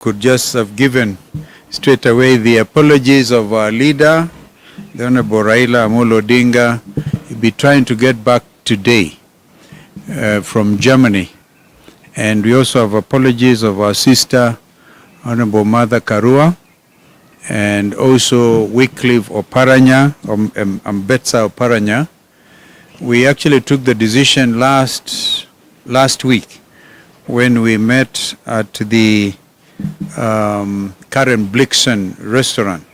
could just have given straight away the apologies of our leader, the Honorable Raila Amolo Odinga. He'll be trying to get back today from Germany. And we also have apologies of our sister, Honorable Mother Karua, and also Wycliffe Oparanya, Ambetsa Oparanya. We actually took the decision last week when we met at the Karen Blixen restaurant,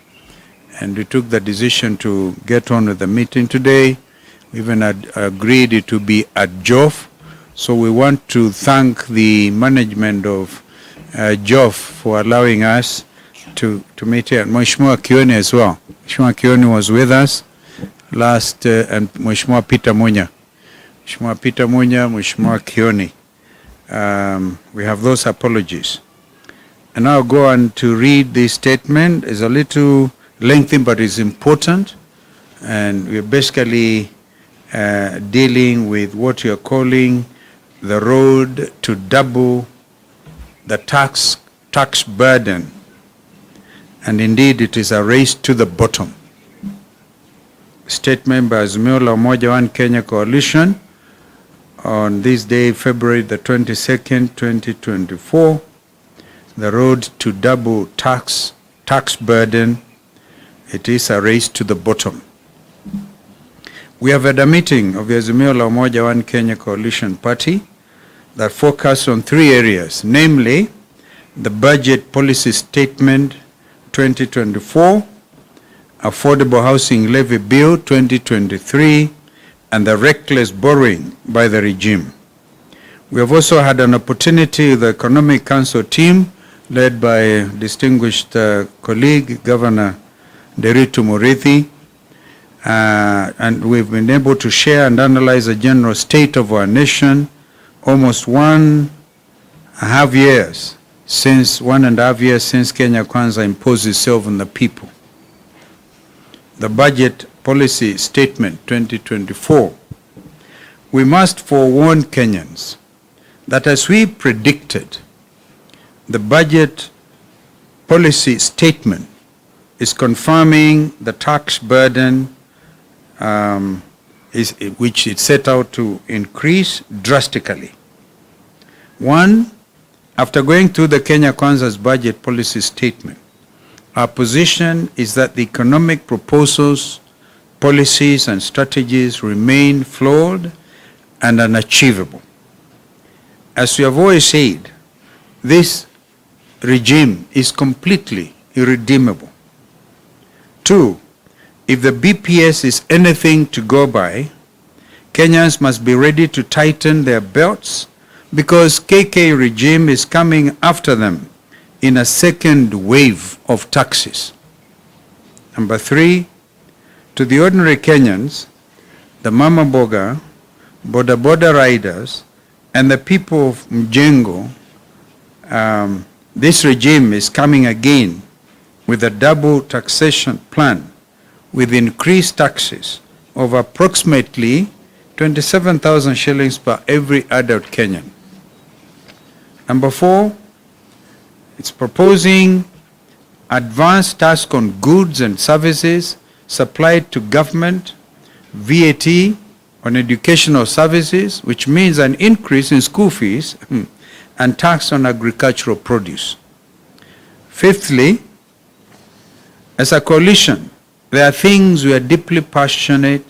and we took the decision to get on with the meeting today. We even agreed it to be at JOF. So we want to thank the management of JOF for allowing us to meet here. Mheshimiwa Kioni as well. Mheshimiwa Kioni was with us last, and Mheshimiwa Peter Munya. Mheshimiwa Peter Munya, Mheshimiwa Kioni. We have those apologies. And now I'll go on to read this statement. It's a little lengthy, but it's important. And we're basically dealing with what you're calling the road to double the tax burden. And indeed, it is a race to the bottom. Statement by Azimio la Umoja One Kenya Coalition on this day, February the 22nd, 2024. The road to double tax burden, it is a race to the bottom. We have had a meeting of the Azimio la Umoja One Kenya Coalition Party that focused on three areas, namely the Budget Policy Statement 2024, Affordable Housing Levy Bill 2023, and the reckless borrowing by the regime. We have also had an opportunity with the Economic Council team led by distinguished colleague, Governor Nderitu Muriithi, and we've been able to share and analyze the general state of our nation almost 1.5 years since Kenya Kwanza imposed itself on the people. The Budget Policy Statement 2024. We must forewarn Kenyans that as we predicted, the Budget Policy Statement is confirming the tax burden which it set out to increase drastically. One, after going through the Kenya Kwanza's Budget Policy Statement, our position is that the economic proposals, policies, and strategies remain flawed and unachievable. As we have always said, this regime is completely irredeemable. Two, if the BPS is anything to go by, Kenyans must be ready to tighten their belts because KK regime is coming after them in a second wave of taxes. Number three, to the ordinary Kenyans, the Mama Boga, Boda riders, and the people of Mjengo, this regime is coming again with a double taxation plan with increased taxes of approximately 27,000 shillings per every adult Kenyan. Number four, it's proposing advanced tax on goods and services supplied to government, VAT on educational services, which means an increase in school fees, and tax on agricultural produce. Fifthly, as a coalition, there are things we are deeply passionate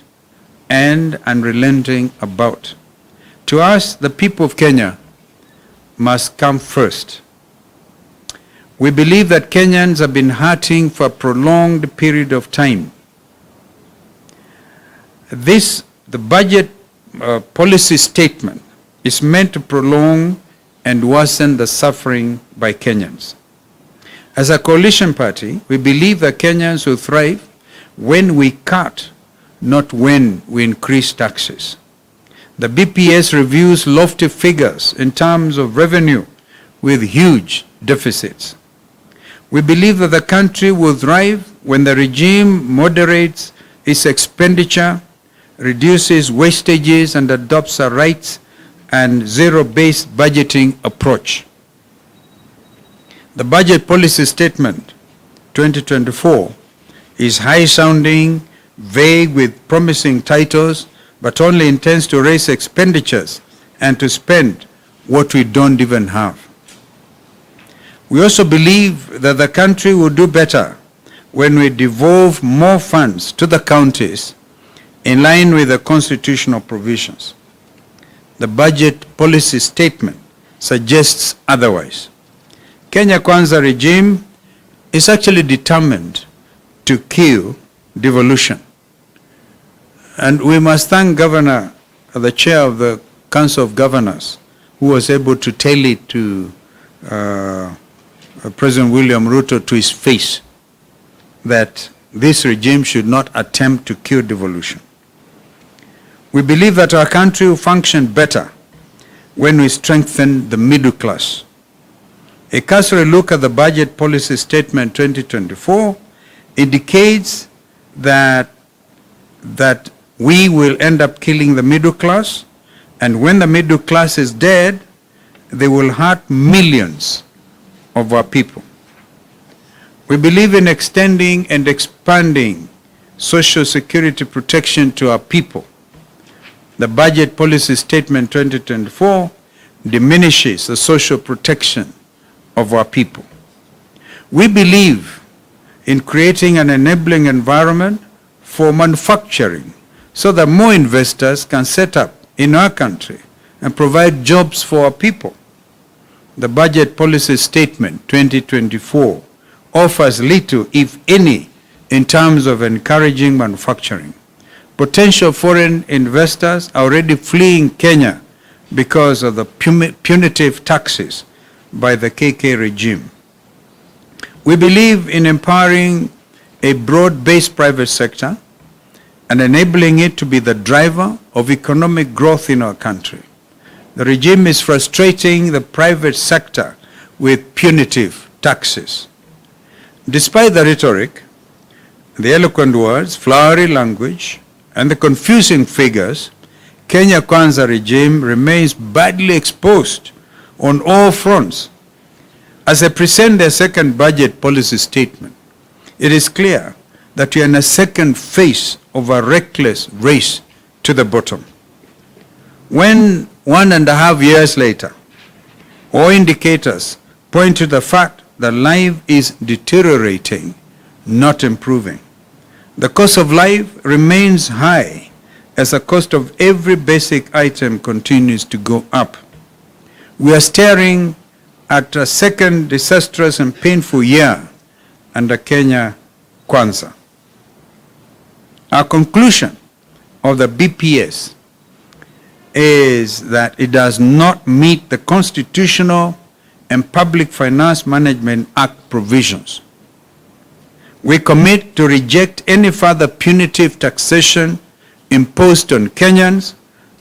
and unrelenting about. To us, the people of Kenya must come first. We believe that Kenyans have been hurting for a prolonged period of time. The budget policy statement is meant to prolong and worsen the suffering by Kenyans. As a coalition party, we believe that Kenyans will thrive when we cut, not when we increase taxes. The BPS reviews lofty figures in terms of revenue with huge deficits. We believe that the country will thrive when the regime moderates its expenditure, reduces wastages, and adopts a rights and zero-based budgeting approach. The budget policy statement 2024 is high-sounding, vague with promising titles, but only intends to raise expenditures and to spend what we don't even have. We also believe that the country will do better when we devolve more funds to the counties in line with the constitutional provisions. The budget policy statement suggests otherwise. Kenya Kwanza regime is actually determined to kill devolution. And we must thank the chair of the Council of Governors, who was able to tell it to President William Ruto to his face that this regime should not attempt to kill devolution. We believe that our country will function better when we strengthen the middle class. A cursory look at the budget policy statement 2024 indicates that we will end up killing the middle class, and when the middle class is dead, they will hurt millions of our people. We believe in extending and expanding social security protection to our people. The budget policy statement 2024 diminishes the social protection of our people. We believe in creating an enabling environment for manufacturing so that more investors can set up in our country and provide jobs for our people. The budget policy statement 2024 offers little, if any, in terms of encouraging manufacturing. Potential foreign investors are already fleeing Kenya because of the punitive taxes by the KK regime. We believe in empowering a broad-based private sector and enabling it to be the driver of economic growth in our country. The regime is frustrating the private sector with punitive taxes. Despite the rhetoric, the eloquent words, flowery language, and the confusing figures, Kenya Kwanza regime remains badly exposed on all fronts. As I present their second budget policy statement, it is clear that we are in a second phase of a reckless race to the bottom. When 1.5 years later, all indicators point to the fact that life is deteriorating, not improving. The cost of life remains high as the cost of every basic item continues to go up. We are staring at a second disastrous and painful year under Kenya Kwanza. Our conclusion of the BPS is that it does not meet the Constitutional and Public Finance Management Act provisions. We commit to reject any further punitive taxation imposed on Kenyans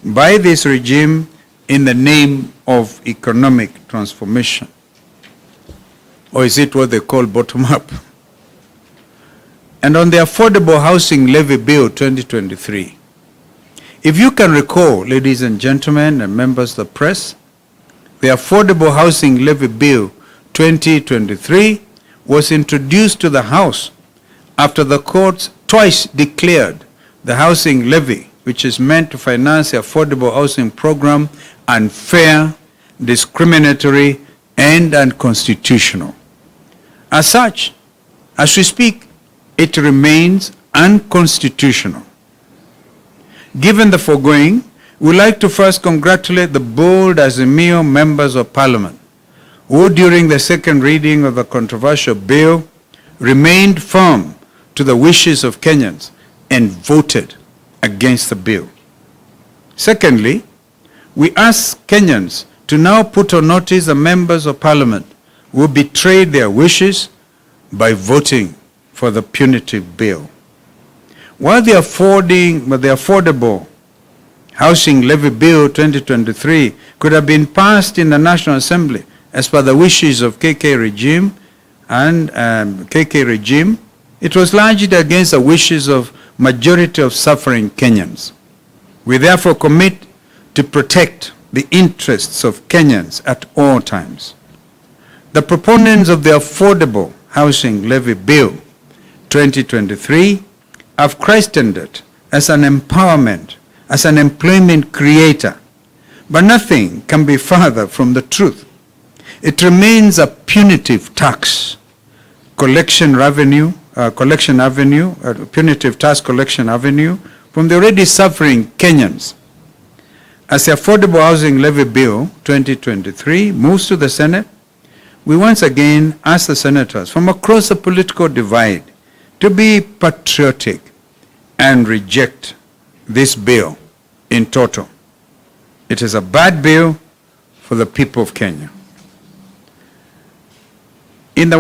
by this regime in the name of economic transformation. Or is it what they call bottom-up? And on the Affordable Housing Levy Bill 2023, if you can recall, ladies and gentlemen and members of the press, the Affordable Housing Levy Bill 2023 was introduced to the House after the courts twice declared the housing levy, which is meant to finance the affordable housing program, unfair, discriminatory, and unconstitutional. As such, as we speak, it remains unconstitutional. Given the foregoing, we would like to first congratulate the bold Azimio members of Parliament who, during the second reading of the controversial bill, remained firm to the wishes of Kenyans and voted against the bill. Secondly, we ask Kenyans to now put on notice the members of Parliament who betrayed their wishes by voting for the punitive bill. While the Affordable Housing Levy Bill 2023 could have been passed in the National Assembly as per the wishes of KK regime, it was largely against the wishes of majority of suffering Kenyans. We therefore commit to protect the interests of Kenyans at all times. The proponents of the Affordable Housing Levy Bill 2023 have christened it as an empowerment, as an employment creator, but nothing can be further from the truth. It remains a punitive tax collection avenue punitive tax collection avenue from the already suffering Kenyans. As the Affordable Housing Levy Bill 2023 moves to the Senate, we once again ask the senators from across the political divide to be patriotic and reject this bill in toto. It is a bad bill for the people of Kenya. In the